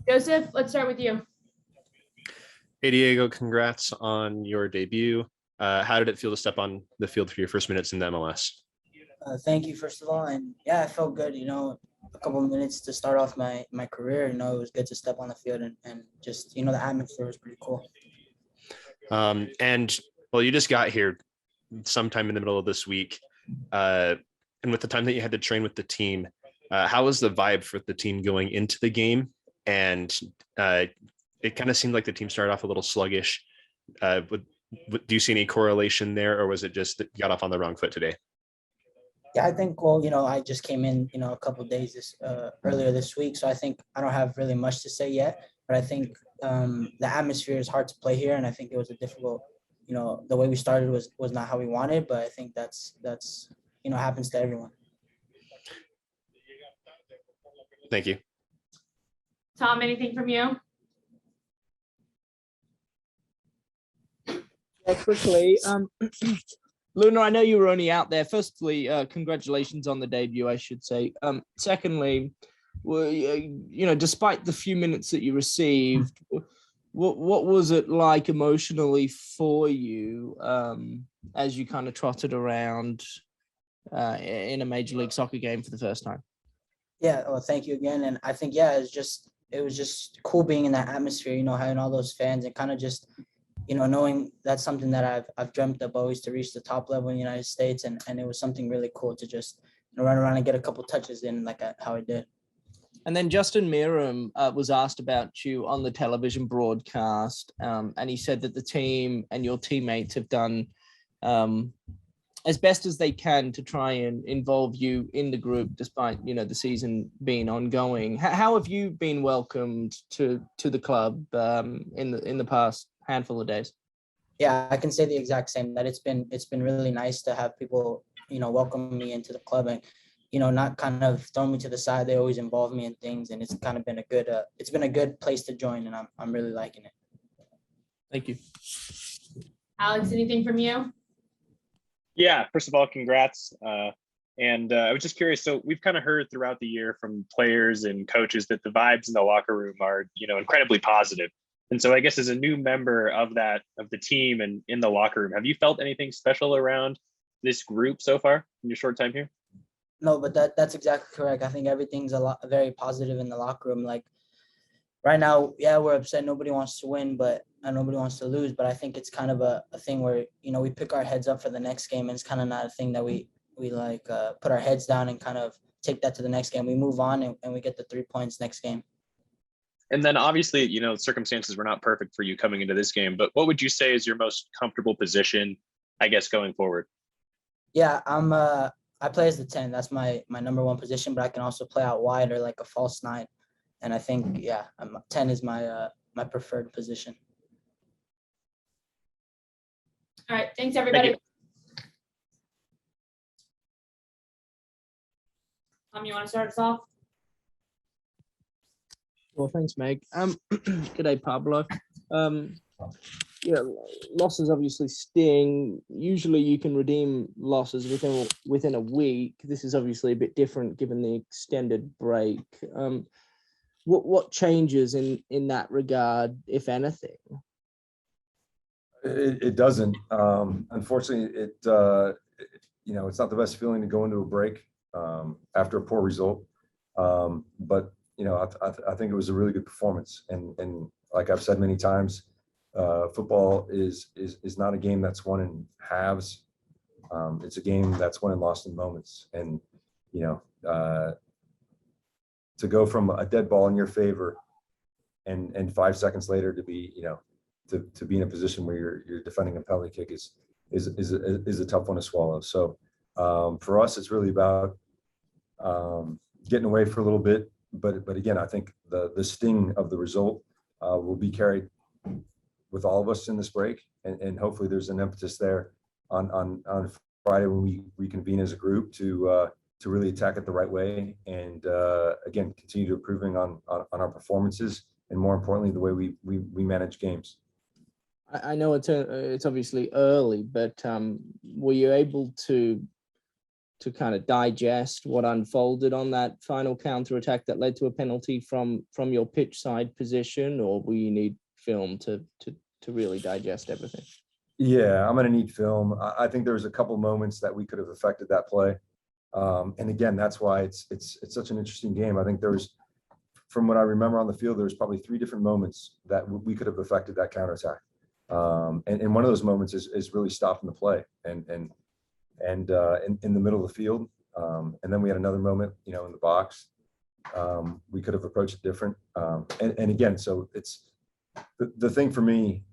Joseph, let's start with you. Hey, Diego, congrats on your debut. How did it feel to step on the field for your first minutes in the MLS? Thank you, first of all. And yeah, I felt good, a couple of minutes to start off my career. It was good to step on the field and just, the atmosphere was pretty cool. And well, you just got here sometime in the middle of this week. And with the time that you had to train with the team, how was the vibe for the team going into the game? And it kind of seemed like the team started off a little sluggish. Do you see any correlation there, or was it just that you got off on the wrong foot today? Yeah, I think, I just came in, a couple of days earlier this week. So I think I don't have really much to say yet, but I think the atmosphere is hard to play here. And I think it was a difficult, the way we started was not how we wanted, but I think that's happens to everyone. Thank you. Tom, anything from you? Yeah, quickly. Luna, I know you were only out there. Firstly, congratulations on the debut, I should say. Secondly, despite the few minutes that you received, what was it like emotionally for you as you kind of trotted around in a Major League Soccer game for the first time? Yeah, well, thank you again. And I think, yeah, it was just cool being in that atmosphere, having all those fans and kind of just, knowing that's something that I've dreamt of always, to reach the top level in the United States. And it was something really cool to just run around and get a couple touches in like how I did. And then Justin Meram was asked about you on the television broadcast. And he said that the team and your teammates have done as best as they can to try and involve you in the group, despite, the season being ongoing. How have you been welcomed to the club in the past handful of days? Yeah, I can say the exact same, that it's been really nice to have people, welcome me into the club and, not kind of throw me to the side. They always involve me in things, and it's kind of been a good place to join, and I'm really liking it. Thank you. Alex, anything from you? Yeah, first of all, congrats. And I was just curious. So we've kind of heard throughout the year from players and coaches that the vibes in the locker room are, incredibly positive. And so I guess as a new member of the team and in the locker room, have you felt anything special around this group so far in your short time here? No, but that's exactly correct. I think everything's very positive in the locker room. Like right now, yeah, we're upset. Nobody wants to win, but nobody wants to lose. But I think it's kind of a thing where, we pick our heads up for the next game. And it's kind of not a thing that we put our heads down and kind of take that to the next game. We move on and we get the 3 points next game. And then obviously, circumstances were not perfect for you coming into this game, but what would you say is your most comfortable position, I guess, going forward? Yeah, I play as the 10. That's my number one position, but I can also play out wide or like a false 9. And I think, yeah, 10 is my preferred position. All right. Thanks, everybody. You want to start us off? Well, thanks, Meg. Good day, Pablo. Losses obviously sting. Usually you can redeem losses within a week. This is obviously a bit different given the extended break. What changes in that regard, if anything? It doesn't. Unfortunately, it's not the best feeling to go into a break after a poor result. But I think it was a really good performance. And like I've said many times, football is not a game that's won in halves. It's a game that's won and lost in moments. And to go from a dead ball in your favor and 5 seconds later to be to be in a position where you're defending a penalty kick is a tough one to swallow. So for us, it's really about getting away for a little bit. But again, I think the sting of the result will be carried with all of us in this break, and hopefully there's an impetus there on Friday when we reconvene as a group to really attack it the right way, and again continue to improving on our performances, and more importantly the way we manage games. I know it's obviously early, but were you able to kind of digest what unfolded on that final counterattack that led to a penalty from your pitch side position, or will you need film to really digest everything? Yeah, I'm going to need film. I think there was a couple moments that we could have affected that play. And again, that's why it's such an interesting game. I think there was, from what I remember on the field, there was probably 3 different moments that we could have affected that counterattack. And one of those moments is really stopping the play and in the middle of the field. And then we had another moment, in the box. We could have approached it different. And again, so it's the thing for me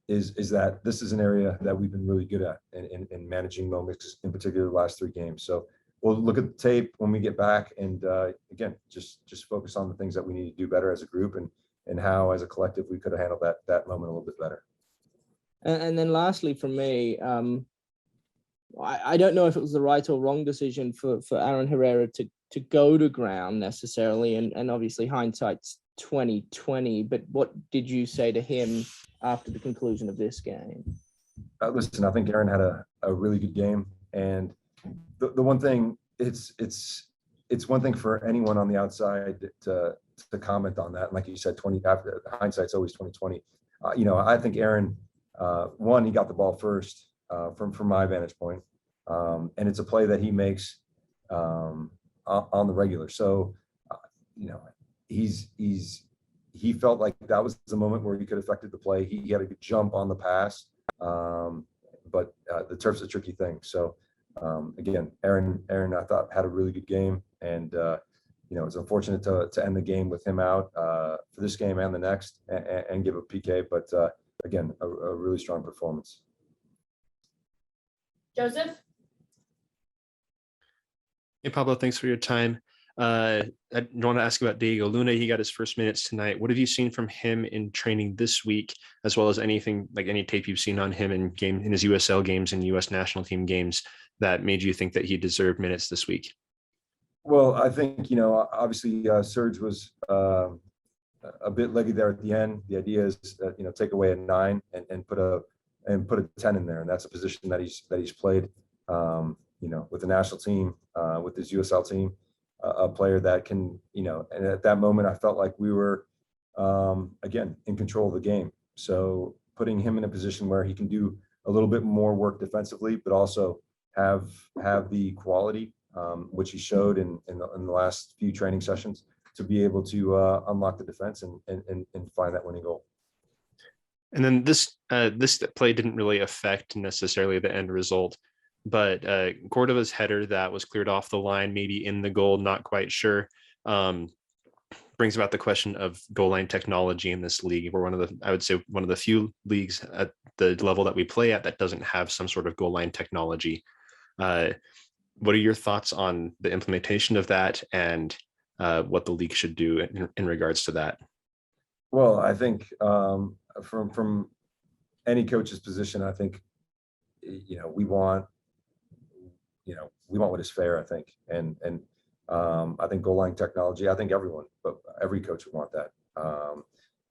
is that this is an area that we've been really good at in managing moments, in particular the last 3 games. So we'll look at the tape when we get back, and again, just focus on the things that we need to do better as a group, and how as a collective we could have handled that moment a little bit better. And then lastly, from me, I don't know if it was the right or wrong decision for Aaron Herrera to go to ground necessarily, and obviously hindsight's 2020. But what did you say to him after the conclusion of this game? Listen, I think Aaron had a really good game, and the one thing, it's one thing for anyone on the outside to comment on that. And like you said, after hindsight's always 2020. I think Aaron, one, he got the ball first from my vantage point, and it's a play that he makes on the regular. So, he felt like that was the moment where he could have affected the play. He had a good jump on the pass, but the turf's a tricky thing. So again, Aaron, I thought had a really good game, and it's unfortunate to end the game with him out for this game and the next, and give a PK. But again, a really strong performance. Joseph? Hey, Pablo, thanks for your time. I want to ask about Diego Luna. He got his first minutes tonight. What have you seen from him in training this week, as well as anything, like any tape you've seen on him in his USL games and US national team games that made you think that he deserved minutes this week? Well, I think, obviously Serge was a bit leggy there at the end. The idea is that, take away a 9 and put a 10 in there. And that's a position that he's played, with the national team, with his USL team. A player that can, and at that moment, I felt like we were, again, in control of the game. So putting him in a position where he can do a little bit more work defensively, but also have the quality, which he showed in the last few training sessions, to be able to unlock the defense and find that winning goal. And then this play didn't really affect necessarily the end result. But Cordova's header that was cleared off the line, maybe in the goal, not quite sure, brings about the question of goal line technology in this league. We're I would say one of the few leagues at the level that we play at that doesn't have some sort of goal line technology. What are your thoughts on the implementation of that, and what the league should do in regards to that? Well, I think from any coach's position, I think, we want what is fair, I think. And I think goal line technology, I think every coach would want that.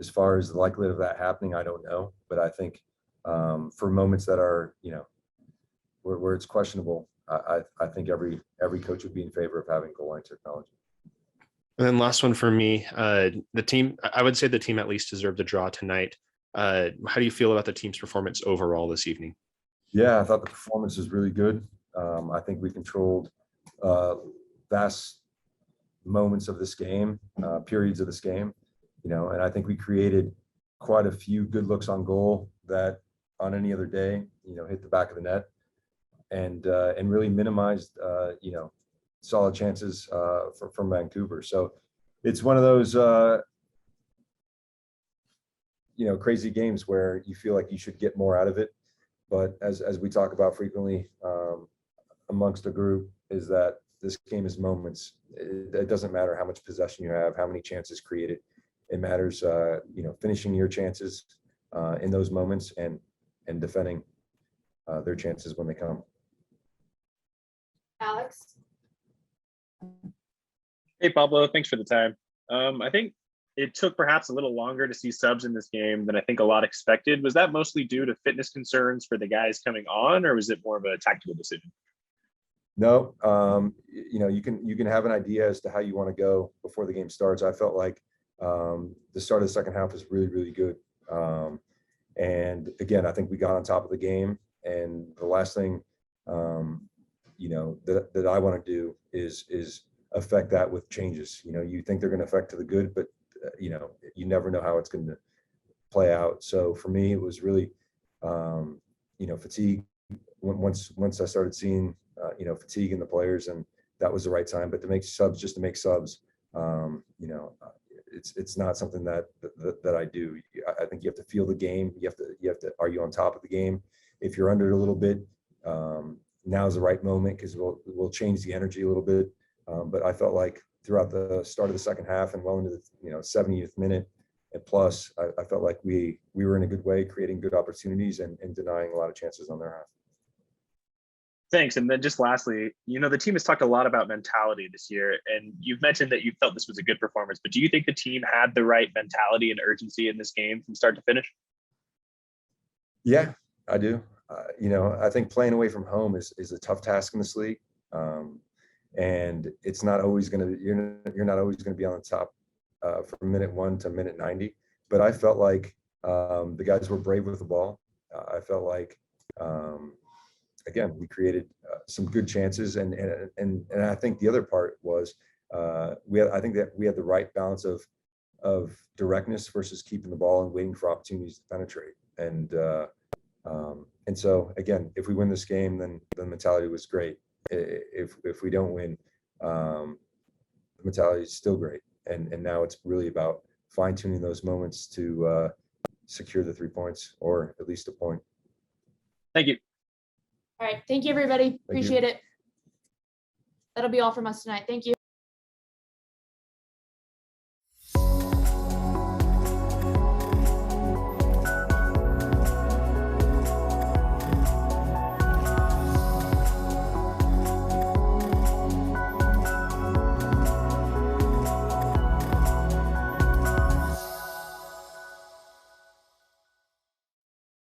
As far as the likelihood of that happening, I don't know. But I think for moments that are, where it's questionable, I think every coach would be in favor of having goal line technology. And then last one for me, the team, I would say the team at least deserved a draw tonight. How do you feel about the team's performance overall this evening? Yeah, I thought the performance was really good. I think we controlled vast moments of this game, periods of this game, and I think we created quite a few good looks on goal that on any other day, hit the back of the net, and really minimized, solid chances from Vancouver. So it's one of those, crazy games where you feel like you should get more out of it. But as we talk about frequently amongst a group, is that this game is moments. It doesn't matter how much possession you have, how many chances created. It matters, finishing your chances in those moments and defending their chances when they come. Alex? Hey, Pablo, thanks for the time. I think it took perhaps a little longer to see subs in this game than I think a lot expected. Was that mostly due to fitness concerns for the guys coming on, or was it more of a tactical decision? No, you can have an idea as to how you want to go before the game starts. I felt like the start of the second half was really, really good. And again, I think we got on top of the game. And the last thing, that I want to do is affect that with changes. You think they're going to affect to the good, but you never know how it's going to play out. So for me, it was really, fatigue. Once I started seeing, fatigue in the players, and that was the right time. But to make subs, just to make subs, it's not something that I do. I think you have to feel the game. You have to. Are you on top of the game? If you're under it a little bit, now is the right moment because we'll change the energy a little bit. But I felt like throughout the start of the second half and well into the 70th minute and plus, I felt like we were in a good way, creating good opportunities and denying a lot of chances on their half. Thanks. And then just lastly, the team has talked a lot about mentality this year, and you've mentioned that you felt this was a good performance, but do you think the team had the right mentality and urgency in this game from start to finish? Yeah, I do. I think playing away from home is a tough task in this league. And it's not always you're not always going to be on the top from minute 1 to minute 90. But I felt like the guys were brave with the ball. I felt like, again, we created some good chances. And I think the other part was I think that we had the right balance of directness versus keeping the ball and waiting for opportunities to penetrate. And so again, if we win this game, then the mentality was great. If we don't win, the mentality is still great. And now it's really about fine tuning those moments to secure the 3 points or at least a point. Thank you. All right. Thank you, everybody. you. Appreciate it. That'll be all from us tonight. Thank you.